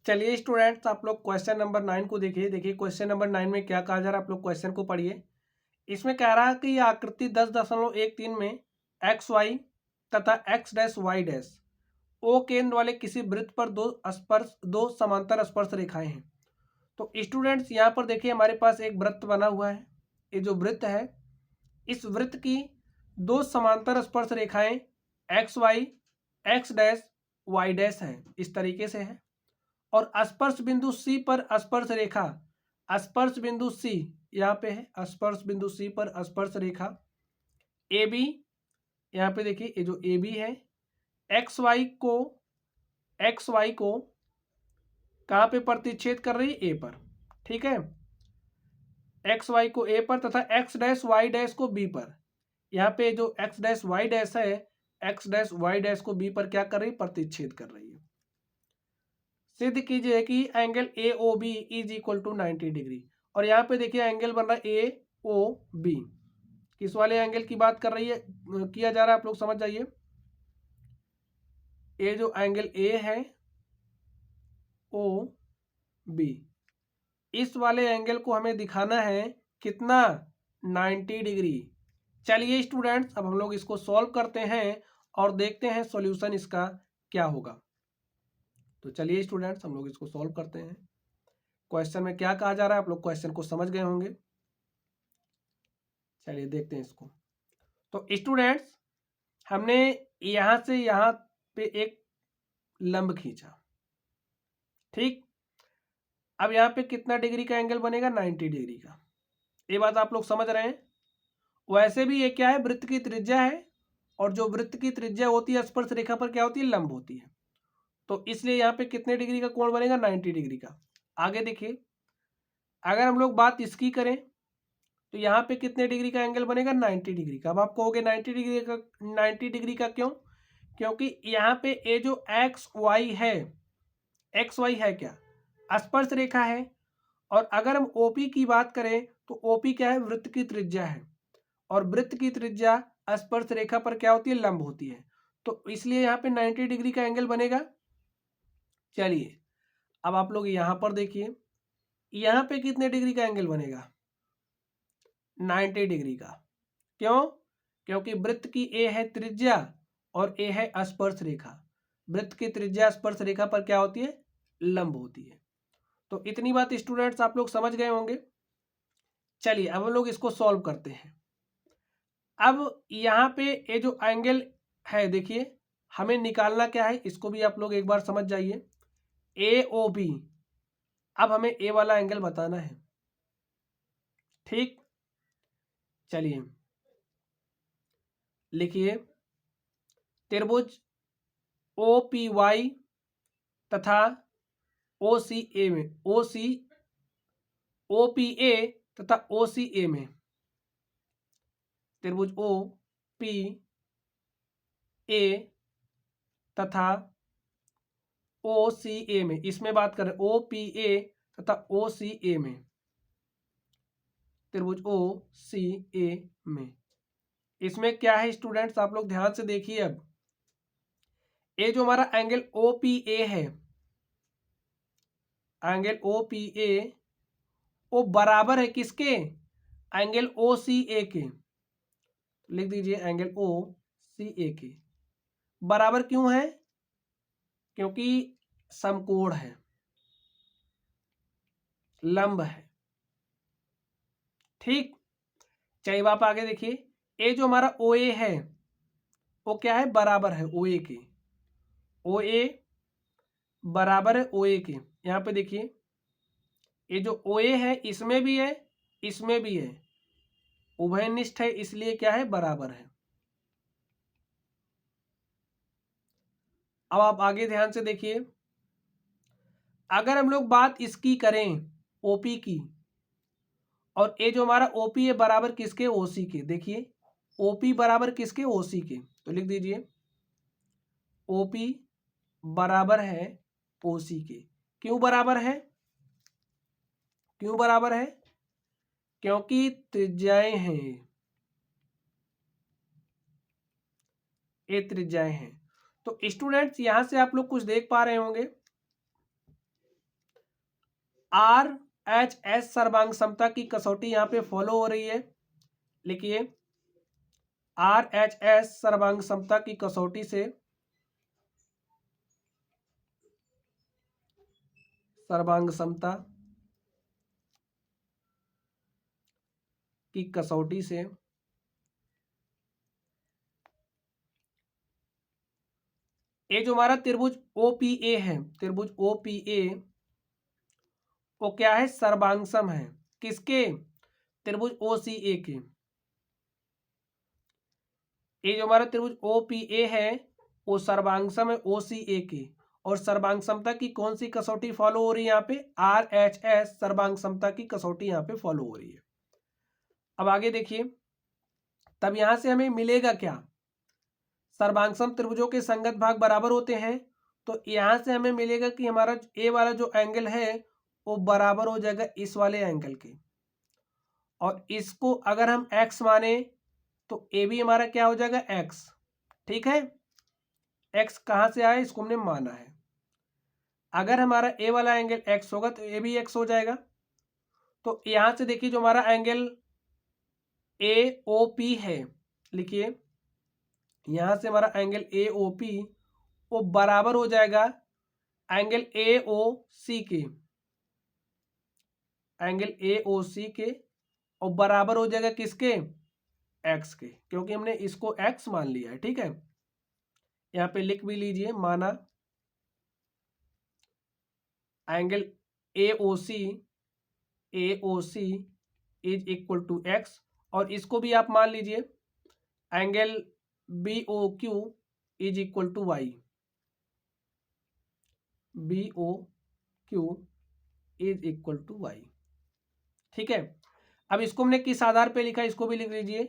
चलिए स्टूडेंट्स, आप लोग क्वेश्चन नंबर 9 को देखिए। देखिए क्वेश्चन नंबर 9 में क्या कहा जा रहा है, आप लोग क्वेश्चन को पढ़िए। इसमें कह रहा है कि यह आकृति 10.13 में एक्स वाई तथा X dash Y dash O केंद्र वाले किसी वृत्त पर दो समांतर स्पर्श रेखाएं हैं। तो स्टूडेंट्स यहाँ पर देखिए हमारे पास एक वृत्त बना हुआ है। ये जो वृत्त है, इस वृत्त की दो समांतर स्पर्श रेखाएं एक्स डैश वाई डैश है, इस तरीके से है। और स्पर्श बिंदु सी पर स्पर्श रेखा, स्पर्श बिंदु सी यहाँ पे है, स्पर्श बिंदु सी पर स्पर्श रेखा ए बी, यहाँ पे देखिए ये जो ए बी है, एक्स वाई को कहाँ पे प्रतिच्छेद कर रही है, ए पर। ठीक है, एक्स वाई को ए पर तथा एक्स डैश वाई डैश को बी पर। यहाँ पे जो एक्स डैश वाई डैश है, एक्स डैश वाई डैश को बी पर क्या कर रही है, प्रतिच्छेद कर रही है। सिद्ध कीजिए कि angle A O B is equal to 90 degree. और यहाँ पे देखिए एंगल बन रहा है ए ओ बी। किस वाले एंगल की बात कर रही है, किया जा रहा है, आप लोग समझ जाइए। ये जो एंगल ए है ओ बी, इस वाले एंगल को हमें दिखाना है कितना, 90 डिग्री। चलिए स्टूडेंट्स, अब हम लोग इसको सॉल्व करते हैं और देखते हैं सॉल्यूशन इसका क्या होगा। तो चलिए स्टूडेंट्स, हम लोग इसको सॉल्व करते हैं। क्वेश्चन में क्या कहा जा रहा है, आप लोग क्वेश्चन को समझ गए होंगे। चलिए देखते हैं इसको। तो स्टूडेंट्स, हमने यहां से यहां पे एक लंब खींचा। ठीक, अब यहाँ पे कितना डिग्री का एंगल बनेगा, 90 डिग्री का। ये बात आप लोग समझ रहे हैं। वैसे भी ये क्या है, वृत्त की त्रिज्या है, और जो वृत्त की त्रिज्या होती है स्पर्श रेखा पर क्या होती है, लंब होती है। तो इसलिए यहाँ पे कितने डिग्री का कोण बनेगा, 90 डिग्री का। आगे देखिए, अगर हम लोग बात इसकी करें तो यहाँ पे कितने डिग्री का एंगल बनेगा, 90 डिग्री का। अब आप कहोगे 90 डिग्री का, 90 डिग्री का क्यों? क्योंकि यहाँ पे ये जो एक्स वाई है क्या, स्पर्श रेखा है। और अगर हम ओपी की बात करें तो ओपी क्या है, वृत्त की त्रिज्या है। और वृत्त की त्रिज्या स्पर्श रेखा पर क्या होती है, लंब होती है। तो इसलिए यहाँ पे 90 डिग्री का एंगल बनेगा। चलिए अब आप लोग यहाँ पर देखिए, यहाँ पे कितने डिग्री का एंगल बनेगा, 90 डिग्री का। क्यों? क्योंकि वृत्त की ए है त्रिज्या और ए है स्पर्श रेखा। वृत्त की त्रिज्या स्पर्श रेखा पर क्या होती है, लंब होती है। तो इतनी बात स्टूडेंट्स आप लोग समझ गए होंगे। चलिए अब हम लोग इसको सॉल्व करते हैं। अब यहाँ पे ये जो एंगल है, देखिए हमें निकालना क्या है, इसको भी आप लोग एक बार समझ जाइए। ए ओ बी, अब हमें ए वाला एंगल बताना है। ठीक, चलिए लिखिए, त्रिभुज ओ पी वाई तथा ओ सी ए में, ओ पी ए तथा ओ सी ए में, त्रिभुज ओ पी ए तथा ओ सी ए में, इसमें बात करें ओ पी ए तथा ओ सी ए में, त्रिभुज ओ सी ए में, इसमें क्या है स्टूडेंट्स, आप लोग ध्यान से देखिए। अब ये जो हमारा एंगल ओ पी ए है, एंगल ओ पी ए, वो बराबर है किसके, एंगल ओ सी ए के। लिख दीजिए एंगल ओ सी ए के। बराबर क्यों है? क्योंकि समकोण है, लंब है। ठीक, चलिए आप आगे देखिए, ये जो हमारा ओ ए है वो क्या है, बराबर है ओ ए के। ओ ए बराबर है ओ ए के। यहाँ पे देखिए, ये जो ओ ए है इसमें भी है, इसमें भी है, उभयनिष्ठ है, इसलिए क्या है, बराबर है। अब आप आगे ध्यान से देखिए, अगर हम लोग बात इसकी करें ओपी की, और ये जो हमारा ओपी है बराबर किसके, ओसी के। देखिए ओपी बराबर किसके, ओसी के। तो लिख दीजिए ओपी बराबर है ओसी के। क्यों बराबर है, क्यों बराबर है? क्योंकि त्रिज्याएं हैं, ये त्रिज्याएं हैं। तो स्टूडेंट्स यहां से आप लोग कुछ देख पा रहे होंगे। RHS सर्वांग समता की कसौटी यहाँ पे फॉलो हो रही है। लिखिए RHS सर्वांग समता की कसौटी से सर्वांग समता की कसौटी से ये जो हमारा त्रिभुज OPA है, त्रिभुज OPA वो क्या है, सर्वांगसम है। किसके? त्रिभुज OCA के। ये जो हमारा त्रिभुज OPA है वो सर्वांगसम है OCA के। और सर्वांग समता की कौन सी कसौटी फॉलो हो रही है यहाँ पे? RHS सर्वांग समता की कसौटी यहाँ पे फॉलो हो रही है। अब आगे देखिए, तब यहां से हमें मिलेगा क्या? सर्वांगसम त्रिभुजों के संगत भाग बराबर होते हैं, तो यहां से हमें मिलेगा कि हमारा ए वाला जो एंगल है वो बराबर हो जाएगा इस वाले एंगल के। और इसको अगर हम x माने तो ए भी हमारा क्या हो जाएगा? x। ठीक है, x कहां से आया, इसको हमने माना है। अगर हमारा ए वाला एंगल x होगा तो ए भी x हो जाएगा। तो यहां से देखिए जो हमारा एंगल AOP है, लिखिए यहां से हमारा एंगल AOP वो बराबर हो जाएगा एंगल AOC के, एंगल AOC के, और बराबर हो जाएगा किसके? x के, क्योंकि हमने इसको x मान लिया है। ठीक है, यहां पे लिख भी लीजिए, माना angle AOC is equal to x, और इसको भी आप मान लीजिए angle BOQ is equal to y। BOQ is equal to y। ठीक है, अब इसको हमने किस आधार पे लिखा, इसको भी लिख लीजिए,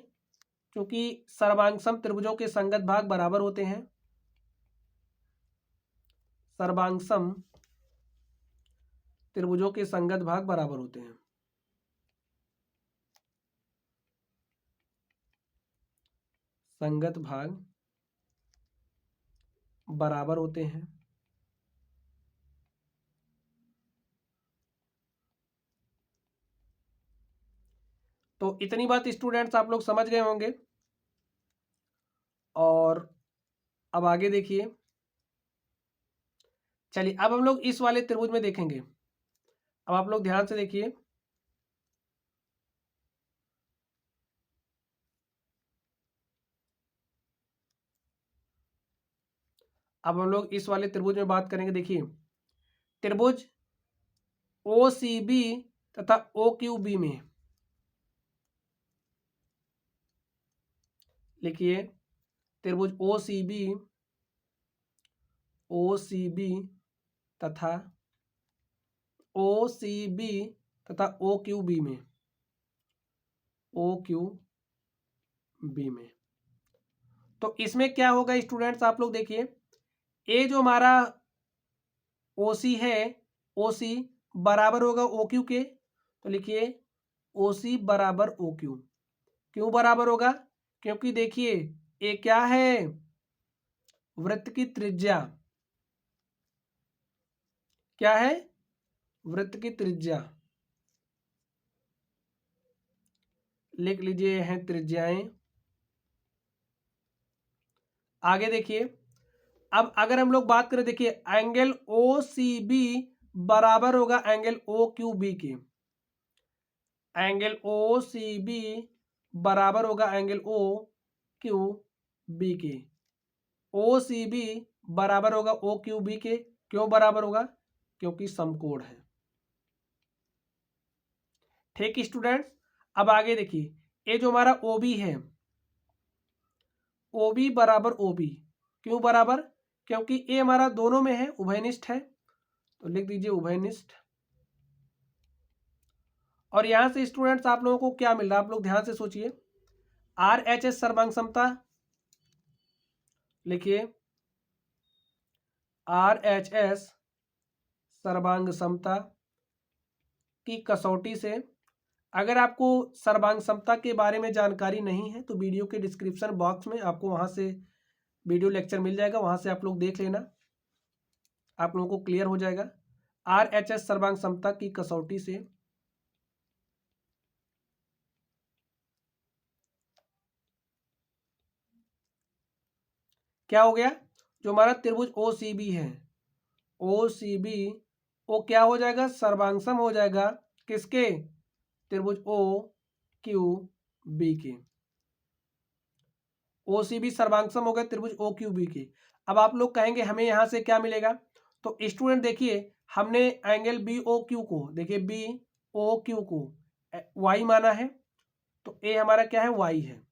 क्योंकि सर्वांगसम त्रिभुजों के संगत भाग बराबर होते हैं। सर्वांगसम त्रिभुजों के संगत भाग बराबर होते हैं। संगत भाग बराबर होते हैं। तो इतनी बात स्टूडेंट्स आप लोग समझ गए होंगे। और अब आगे देखिए, चलिए अब हम लोग इस वाले त्रिभुज में देखेंगे। अब आप लोग ध्यान से देखिए, अब हम लोग इस वाले त्रिभुज में बात करेंगे। देखिए त्रिभुज OCB तथा OQB में, लिखिए त्रिभुज OCB तथा OQB में, तो इसमें क्या होगा स्टूडेंट्स, आप लोग देखिए, ए जो हमारा OC है, OC बराबर होगा OQ के। तो लिखिए OC बराबर OQ। क्यों बराबर होगा? क्योंकि देखिए ए क्या है, वृत्त की त्रिज्या। क्या है? वृत्त की त्रिज्या। लिख लीजिए हैं त्रिज्याएं। आगे देखिए, अब अगर हम लोग बात करें, देखिए एंगल OCB बराबर होगा एंगल OQB के। एंगल OCB बराबर होगा एंगल OQB के। OCB बराबर होगा OQB के। क्यों बराबर होगा? क्योंकि समकोण है। ठीक स्टूडेंट्स, अब आगे देखिए, ये जो हमारा OB है, OB बराबर OB। क्यों बराबर? क्योंकि ए हमारा दोनों में है, उभयनिष्ठ है। तो लिख दीजिए उभयनिष्ठ। और यहां से स्टूडेंट्स आप लोगों को क्या मिल रहा है, आप लोग ध्यान से सोचिए। RHS सर्वांग समता, लिखिए RHS सर्वांग समता की कसौटी से, अगर आपको सर्वांग समता के बारे में जानकारी नहीं है तो वीडियो के डिस्क्रिप्शन बॉक्स में आपको वहां से वीडियो लेक्चर मिल जाएगा, वहां से आप लोग देख लेना, आप लोगों को क्लियर हो जाएगा। RHS सर्वांग समता की कसौटी से क्या हो गया, जो हमारा त्रिभुज OCB है, OCB वो क्या हो जाएगा, सर्वांगसम हो जाएगा किसके, त्रिभुज OQB के। OCB सर्वांगसम हो गया त्रिभुज OQB के। अब आप लोग कहेंगे हमें यहां से क्या मिलेगा, तो स्टूडेंट देखिए हमने एंगल BOQ को, देखिए BOQ को y माना है, तो ए हमारा क्या है, y है।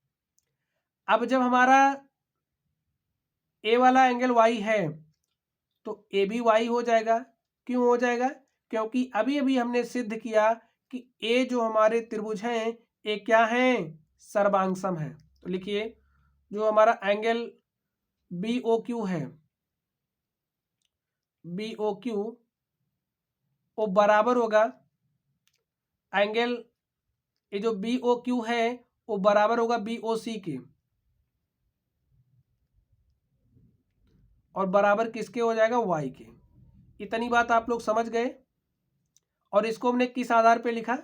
अब जब हमारा ए वाला एंगल y है तो ए भी y हो जाएगा। क्यों हो जाएगा, क्योंकि अभी अभी हमने सिद्ध किया कि ए जो हमारे त्रिभुज हैं ये क्या हैं, सर्वांगसम है। तो लिखिए जो हमारा एंगल BOQ है, BOQ वो बराबर होगा एंगल, ये जो BOQ है वो बराबर होगा BOC के, और बराबर किसके हो जाएगा, y के। इतनी बात आप लोग समझ गए। और इसको हमने किस आधार पे लिखा,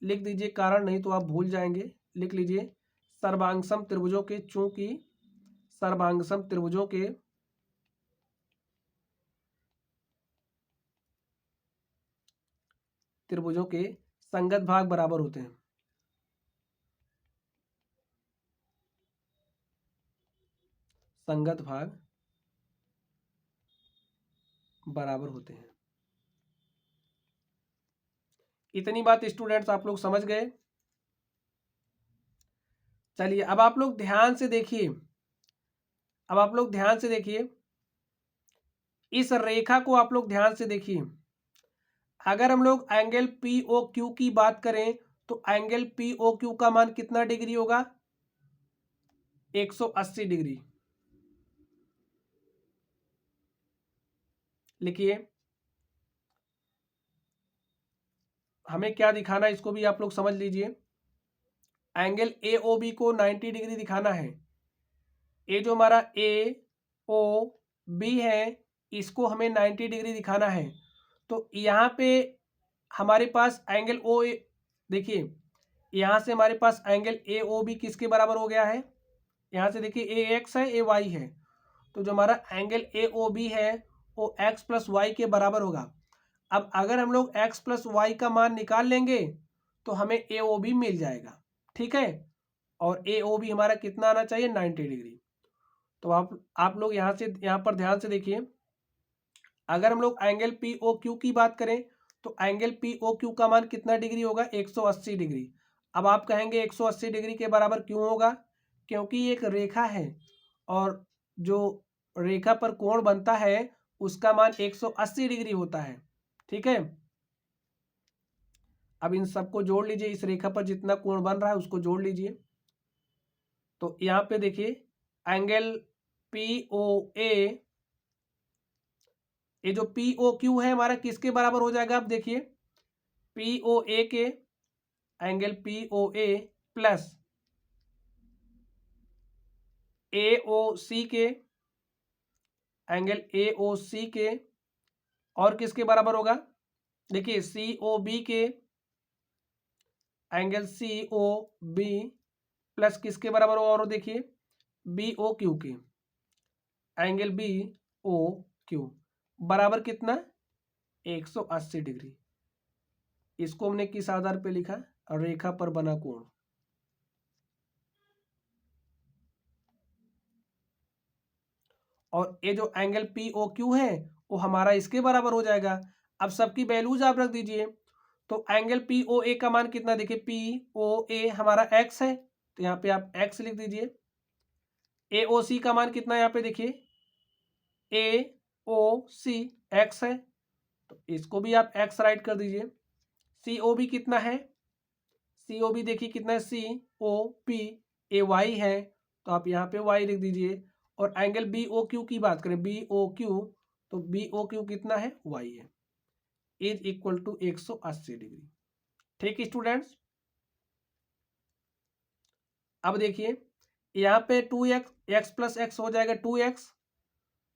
लिख दीजिए, कारण नहीं तो आप भूल जाएंगे, लिख लीजिए सर्वांगसम त्रिभुजों के, चूंकि सर्वांगसम त्रिभुजों के संगत भाग बराबर होते हैं, संगत भाग बराबर होते हैं। इतनी बात स्टूडेंट्स आप लोग समझ गए। चलिए अब आप लोग ध्यान से देखिए, अब आप लोग ध्यान से देखिए, इस रेखा को आप लोग ध्यान से देखिए। अगर हम लोग एंगल POQ की बात करें तो एंगल POQ का मान कितना डिग्री होगा, 180 डिग्री। लिखिए हमें क्या दिखाना है, इसको भी आप लोग समझ लीजिए। एंगल AOB को 90 डिग्री दिखाना है। ये जो हमारा AOB है इसको हमें 90 डिग्री दिखाना है। तो यहाँ पे हमारे पास एंगल OA, देखिए यहाँ से हमारे पास एंगल AOB किसके बराबर हो गया है, यहाँ से देखिए AX है, AY है, तो जो हमारा एंगल AOB है वो x प्लस वाई के बराबर होगा। अब अगर हम लोग x प्लस वाई का मान निकाल लेंगे तो हमें AOB मिल जाएगा, ठीक है। और AOB हमारा कितना आना चाहिए, 90 डिग्री। तो आप लोग यहाँ से यहाँ पर ध्यान से देखिए, अगर हम लोग एंगल POQ की बात करें तो एंगल POQ का मान कितना डिग्री होगा, 180 डिग्री। अब आप कहेंगे 180 डिग्री के बराबर क्यों होगा, क्योंकि ये एक रेखा है और जो रेखा पर कोण बनता है उसका मान 180 डिग्री होता है, ठीक है। अब इन सबको जोड़ लीजिए, इस रेखा पर जितना कोण बन रहा है उसको जोड़ लीजिए। तो यहाँ पे देखिए एंगल POA, ये जो POQ है हमारा किसके बराबर हो जाएगा, अब देखिए POA के, एंगल POA प्लस AOC के, एंगल AOC के, और किसके बराबर होगा, देखिए COB के, एंगल COB प्लस किसके बराबर होगा, और देखिए BOQ के, एंगल BOQ बराबर कितना, 180 डिग्री। इसको हमने किस आधार पे लिखा, रेखा पर बना कोण। और ये जो एंगल POQ है वो हमारा इसके बराबर हो जाएगा। अब सबकी वैल्यूज आप रख दीजिए। तो एंगल POA का मान कितना, देखिए POA हमारा x है तो यहाँ पे आप x लिख दीजिए। AOC का मान कितना है, यहाँ पे देखिए AOC x है तो इसको भी आप x राइट कर दीजिए। COB कितना है, COB देखिए कितना है, COP AY है तो आप यहाँ पे y लिख दीजिए। और एंगल BOQ की बात करें, BOQ, तो BOQ कितना है, y है, इज इक्वल टू 180 डिग्री। ठीक स्टूडेंट्स, अब देखिए यहाँ पे 2x, x प्लस एक्स हो जाएगा 2x,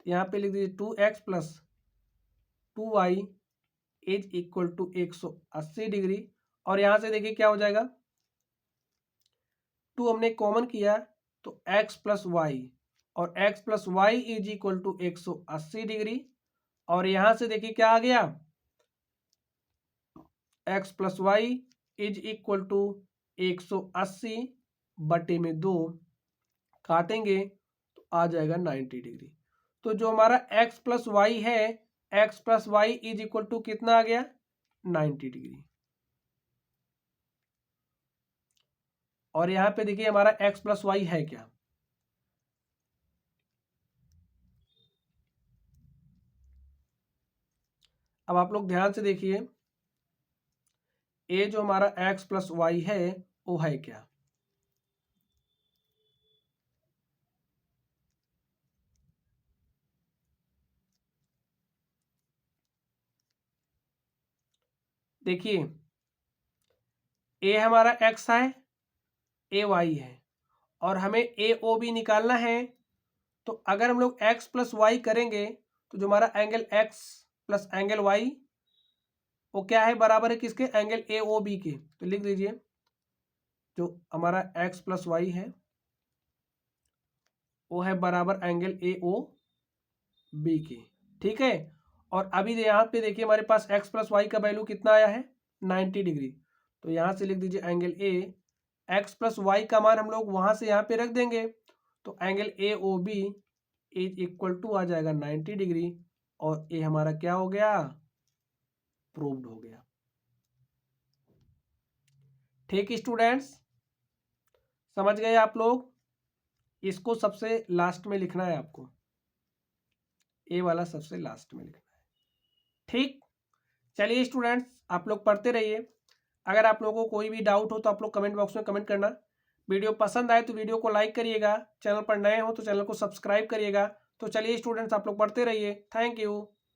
यहाँ पे लिख दीजिए 2x plus 2y is equal to 180 degree. और यहाँ से देखिए क्या हो जाएगा, 2 हमने कॉमन किया तो x प्लस वाई, और x plus y is equal to 180 degree. और यहाँ से देखिए क्या आ गया, x plus y is equal to 180 बटे में 2 काटेंगे तो आ जाएगा 90 डिग्री। तो जो हमारा x प्लस वाई है, x plus y is equal to कितना आ गया, 90 डिग्री। और यहाँ पे देखिए हमारा x प्लस वाई है क्या, अब आप लोग ध्यान से देखिए, ये जो हमारा x प्लस वाई है वो है क्या, देखिए ए हमारा x है, ए वाई है, और हमें ए ओ बी निकालना है। तो अगर हम लोग x प्लस वाई करेंगे तो जो हमारा angle x plus angle y वो क्या है, बराबर है किसके, एंगल ए ओ बी के। तो लिख दीजिए जो हमारा x प्लस वाई है वो है बराबर एंगल ए ओ बी के, ठीक है। और अभी यहाँ पे देखिए हमारे पास x प्लस वाई का वैल्यू कितना आया है, 90 डिग्री। तो यहाँ से लिख दीजिए angle A, x plus y का मान हम लोग वहां से यहाँ पे रख देंगे, तो angle A O B is equal to आ जाएगा 90 डिग्री। और ये हमारा क्या हो गया, प्रूव्ड हो गया। ठीक स्टूडेंट्स, समझ गए आप लोग, इसको सबसे लास्ट में लिखना है आपको, ए वाला सबसे लास्ट में लिखना है, ठीक। चलिए स्टूडेंट्स आप लोग पढ़ते रहिए, अगर आप लोगों को कोई भी डाउट हो तो आप लोग कमेंट बॉक्स में कमेंट करना। वीडियो पसंद आए तो वीडियो को लाइक करिएगा, चैनल पर नए हो तो चैनल को सब्सक्राइब करिएगा। तो चलिए स्टूडेंट्स आप लोग पढ़ते रहिए, थैंक यू।